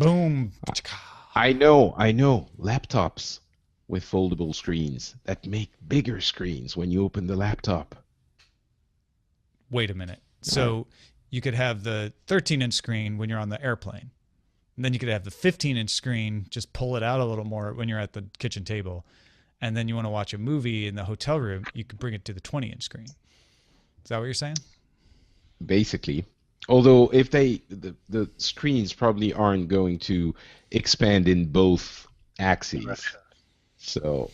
Boom. I know, I know. Laptops with foldable screens that make bigger screens when you open the laptop. Wait a minute. Uh, So you could have the 13-inch screen when you're on the airplane. And then you could have the 15-inch screen, just pull it out a little more when you're at the kitchen table. And then you want to watch a movie in the hotel room, you could bring it to the 20-inch screen. Is that what you're saying? Basically. Although if the screens probably aren't going to expand in both axes. Direction. So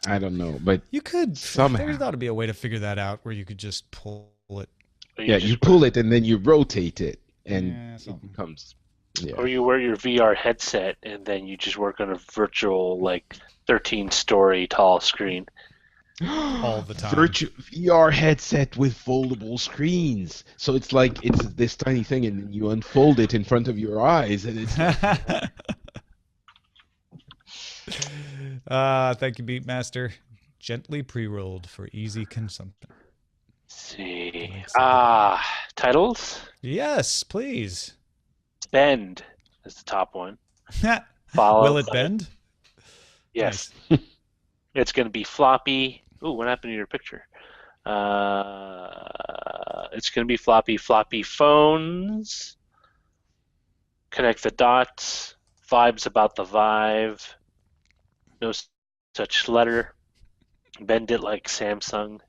I don't know, but You could. There's somehow. got to be a way to figure that out where you could just pull it. Or you Yeah, you just pull it and then you rotate it and Yeah, it something. becomes yeah. or you wear your VR headset and then you just work on a virtual 13-story tall screen. All the time. Virtual VR headset with foldable screens. So it's like it's this tiny thing and then you unfold it in front of your eyes and it's Thank you, Beatmaster. Gently pre-rolled for easy consumption. See. Links in Titles? Yes, please. Bend is the top one. Followed Will it by- bend? Yes. It's going to be floppy. Ooh, what happened to your picture? It's going to be floppy phones. Connect the dots. Vibes about the Vive. No such letter. Bend it like Samsung.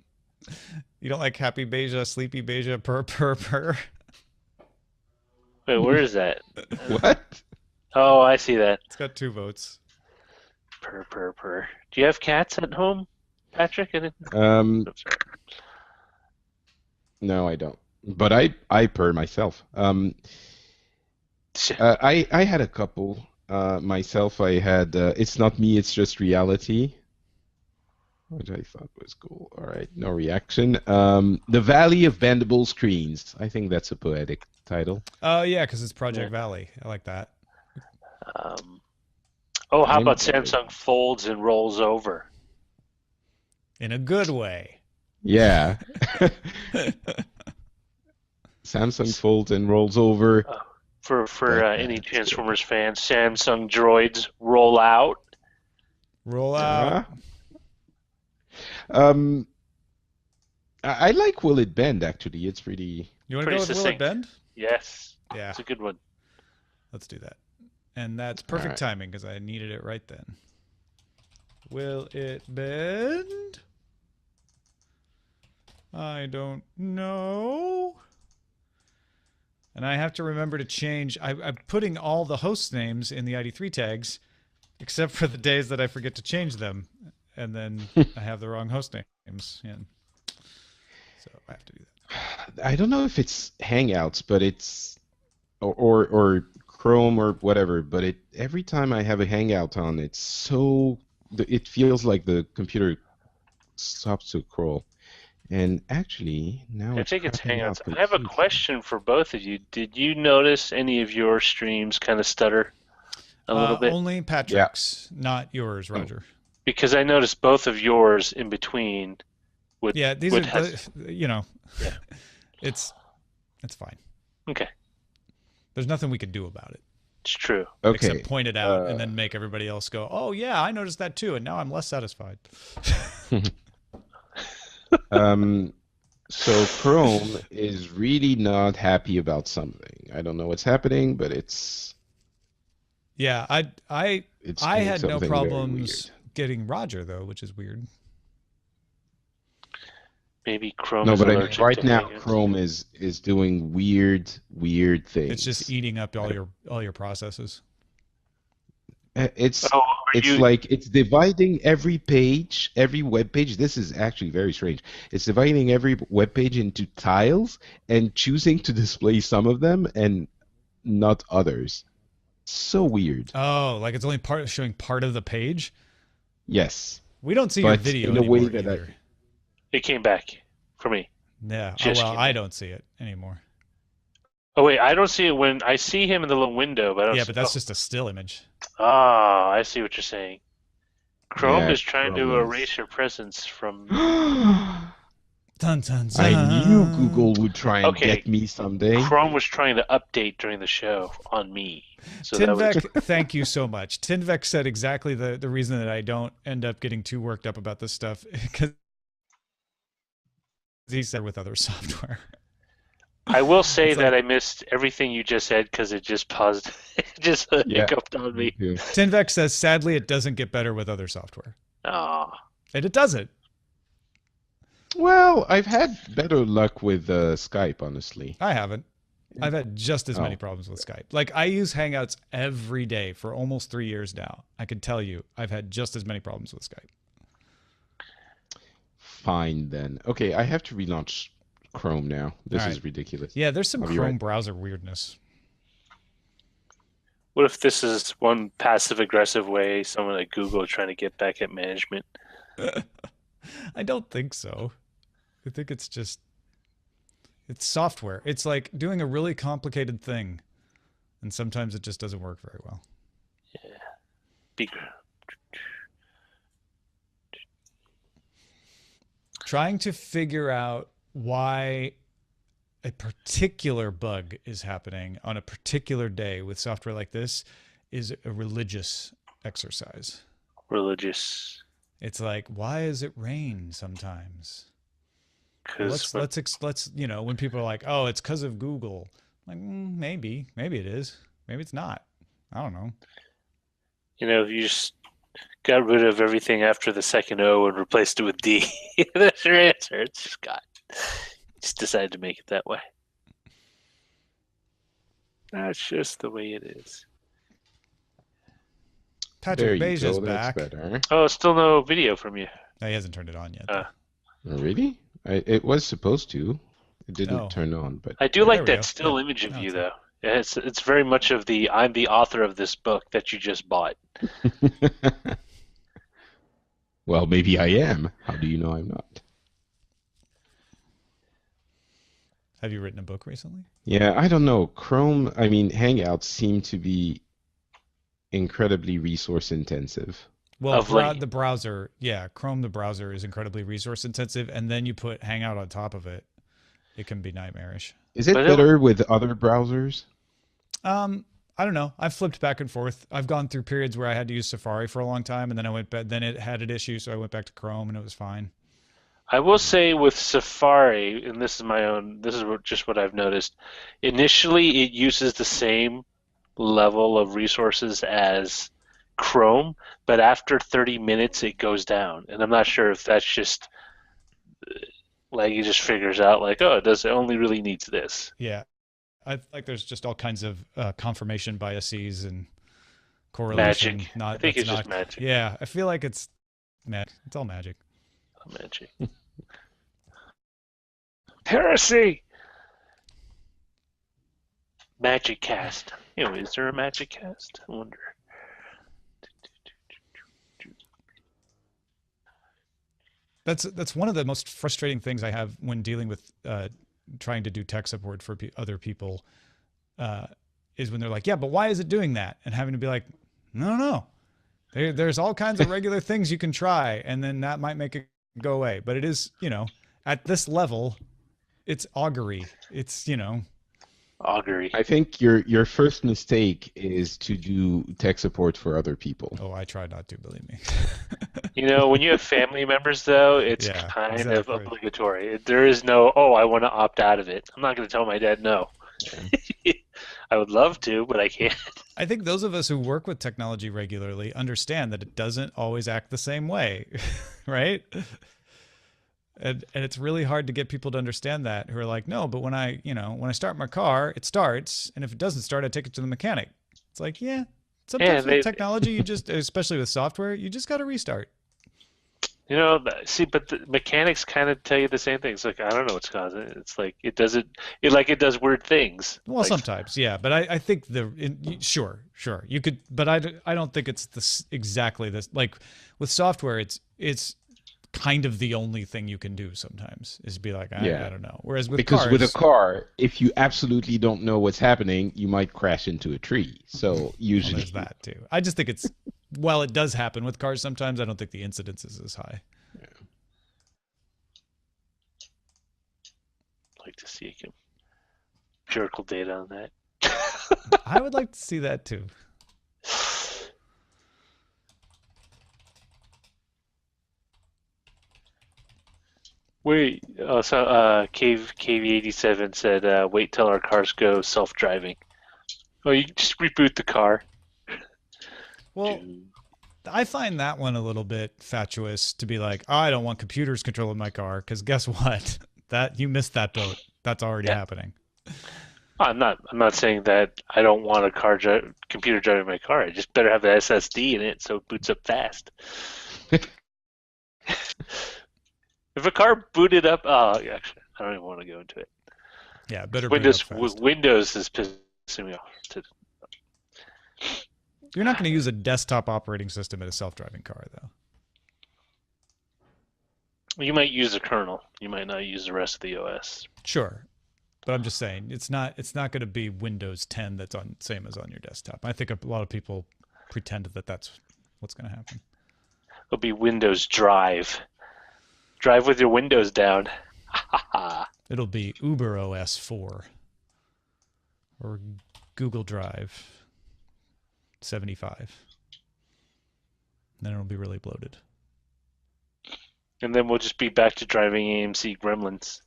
You don't like happy beja, sleepy beja, purr? Wait, where is that? what? Oh, I see that. It's got 2 votes. Purr. Do you have cats at home, Patrick? Um Oops, sorry. no, I don't. But I purr myself. I had a couple myself. I had It's Not Me, It's Just Reality, which I thought was cool. All right, no reaction. The Valley of Bendable Screens. I think that's a poetic title. Oh, yeah, because it's Project Yeah. Valley. I like that. How I'm about sorry. Samsung folds and rolls over? In a good way. Yeah. Samsung folds and rolls over. For any That's Transformers fans, Samsung droids roll out. Roll out. Um, I like Will It Bend actually. It's pretty. You want to go Pretty with Will It succinct. Bend? Yes, Yeah, it's a good one. let's do that. And that's perfect Alright. timing because I needed it right then. Will it bend? I don't know. And I have to remember to change. I'm putting all the host names in the ID3 tags, except for the days that I forget to change them. And then I have the wrong host names in. So I have to do that. I don't know if it's Hangouts, but it's or Chrome or whatever. But it every time I have a Hangout on, it's so it feels like the computer stops to crawl. And actually, now I it's think it's crapping out Hangouts. I have a completely. question for both of you. Did you notice any of your streams kind of stutter a little bit? Only Patrick's, not yours, Roger. Because I noticed both of yours in between would Yeah, these would are, have, you know, Yeah. it's fine. okay. There's nothing we can do about it It's true. Okay. except point it out and uh, then make everybody else go, "Oh yeah, I noticed that too," and now I'm less satisfied. So Chrome is really not happy about something. I don't know what's happening, but Yeah, it's I doing had no something very problems getting Roger though, which is weird. Maybe Chrome No, is but I mean, allergic right to now Hangouts. Chrome is doing weird things. It's just eating up all your processes. It's Oh, are it's you? like it's dividing every page, every web page. This is actually very strange. It's dividing every web page into tiles and choosing to display some of them and not others. So weird. Oh, like it's only showing part of the page. Yes, We don't see your but video in a way anymore that either. It came back for me. Yeah. Oh Just well, came I back. don't see it anymore. Oh wait, I don't see it when I see him in the little window, but I don't Yeah, see, but that's just a still image. I see what you're saying. Chrome yeah, is trying to Chrome erase your presence from. Dun, dun, I knew dun. Google would try and Okay. get me someday. Chrome was trying to update during the show on me. So that was Tinvec, thank you so much. Tinvec said exactly the reason that I don't end up getting too worked up about this stuff, because he said with other software. I will say It's that like- I missed everything you just said because it just paused. It just hiccuped on me. Yeah. Tinvec says, sadly, it doesn't get better with other software. Oh, And it doesn't. Well, I've had better luck with Skype, honestly. I haven't. I've had just as many Oh. problems with Skype. Like, I use Hangouts every day for almost 3 years now. I can tell you, I've had just as many problems with Skype. Fine then. Okay, I have to relaunch Chrome now. This All is right. ridiculous. Yeah, there's some I'll be Chrome right. browser weirdness. what if this is one passive aggressive way someone at Google trying to get back at management? I don't think so. I think it's just, it's software. It's like doing a really complicated thing, and sometimes it just doesn't work very well. Be- Trying to figure out why a particular bug is happening on a particular day with software like this is a religious exercise. Religious, It's like, why does it rain sometimes? because Let's you know, when people are like, oh, it's because of Google, like, maybe it is, maybe it's not. I don't know. you just got rid of everything after the second O and replaced it with D. That's your answer. It's just God. Just decided to make it that way. That's just the way it is. There Patrick you Beige is go. That's back. better. Oh, still no video from you. No, he hasn't turned it on yet. Uh, Oh, really? It was supposed to. It didn't Oh. turn on, but I do There like we go. that still Yeah. image of Now you it's though. Yeah, it's very much of the I'm the author of this book that you just bought. well, maybe I am. How do you know I'm not? Have you written a book recently? Yeah, I don't know. Chrome, I mean, Hangouts seem to be incredibly resource intensive. Well, Of late. the browser, yeah, Chrome, the browser is incredibly resource intensive, and then you put Hangout on top of it. It can be nightmarish. Is it But it- better with other browsers? I don't know. I've flipped back and forth. I've gone through periods where I had to use Safari for a long time, and then I went back. Then it had an issue, so I went back to Chrome, and it was fine. I will say with Safari, and this is just what I've noticed. Initially, it uses the same level of resources as Chrome, but after 30 minutes, it goes down. And I'm not sure if that's just like it just figures out like, oh, it only really needs this. Yeah, I like there's just all kinds of confirmation biases and correlation. Magic. Not I think that's it's just not- magic. Yeah, I feel like it's magic. It's all magic. Magic. Heresy. Magic cast. Is there a magic cast? I wonder. That's one of the most frustrating things I have when dealing with trying to do tech support for other people is when they're like, yeah, but why is it doing that? And having to be like, no. There's all kinds of regular things you can try, and then that might make it go away. But it is, at this level, it's augury. It's, Augury. I think your first mistake is to do tech support for other people. oh, I try not to, believe me. When you have family members, though, it's Yeah, kind of exactly. obligatory. There is no, oh, I want to opt out of it. I'm not going to tell my dad no. I would love to, but I can't. I think those of us who work with technology regularly understand that it doesn't always act the same way, right? And it's really hard to get people to understand that, who are like, no, but when I start my car, it starts, and if it doesn't start, I take it to the mechanic. It's like, yeah, sometimes with technology, you just, especially with software, you just got to restart. See, but the mechanics kind of tell you the same thing. It's like, I don't know what's causing it. It's like it does weird things. Well, Like, sometimes, yeah, but I think sure, you could, but I don't think it's exactly this. Like with software, it's kind of the only thing you can do sometimes is be like, I don't know. Whereas with Because cars, with a car, if you absolutely don't know what's happening, you might crash into a tree. So well, usually, there's that too. I just think it's, while it does happen with cars sometimes, I don't think the incidence is as high. to see empirical data on that. I would like to see that too. Wait, Cave 87 said, wait till our cars go self-driving. Oh, you can just reboot the car. Well, I find that one a little bit fatuous to be like, oh, I don't want computers controlling my car, because guess what? That you missed that boat. That's already happening. I'm not saying that I don't want a computer driving my car. I just better have an SSD in it so it boots up fast. If a car booted up, actually, I don't even want to go into it. Yeah, better boot up fast. Windows is pissing me off. You're not going to use a desktop operating system in a self-driving car, though. You might use a kernel. You might not use the rest of the OS. Sure, but I'm just saying it's not going to be Windows 10 that's on same as on your desktop. I think a lot of people pretend that that's what's going to happen. It'll be Windows Drive. Drive with your windows down. It'll be Uber OS 4 or Google Drive 75. Then it'll be really bloated. And then we'll just be back to driving AMC Gremlins.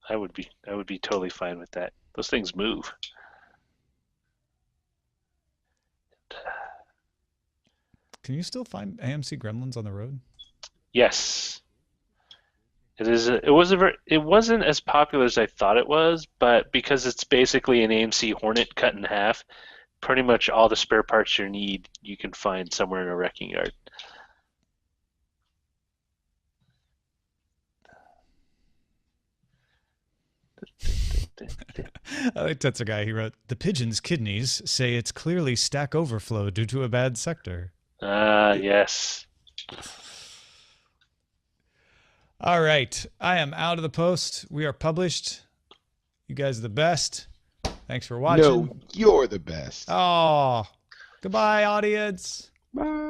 I would be totally fine with that. Those things move. Can you still find AMC Gremlins on the road? Yes. It wasn't as popular as I thought it was, but because it's basically an AMC Hornet cut in half, pretty much all the spare parts you need you can find somewhere in a wrecking yard. I like that's a guy. He wrote, "The pigeon's kidneys say it's clearly stack overflow due to a bad sector." Yes. All right. I am out of the post. We are published. You guys are the best. Thanks for watching. No, you're the best. Oh, goodbye, audience. Bye.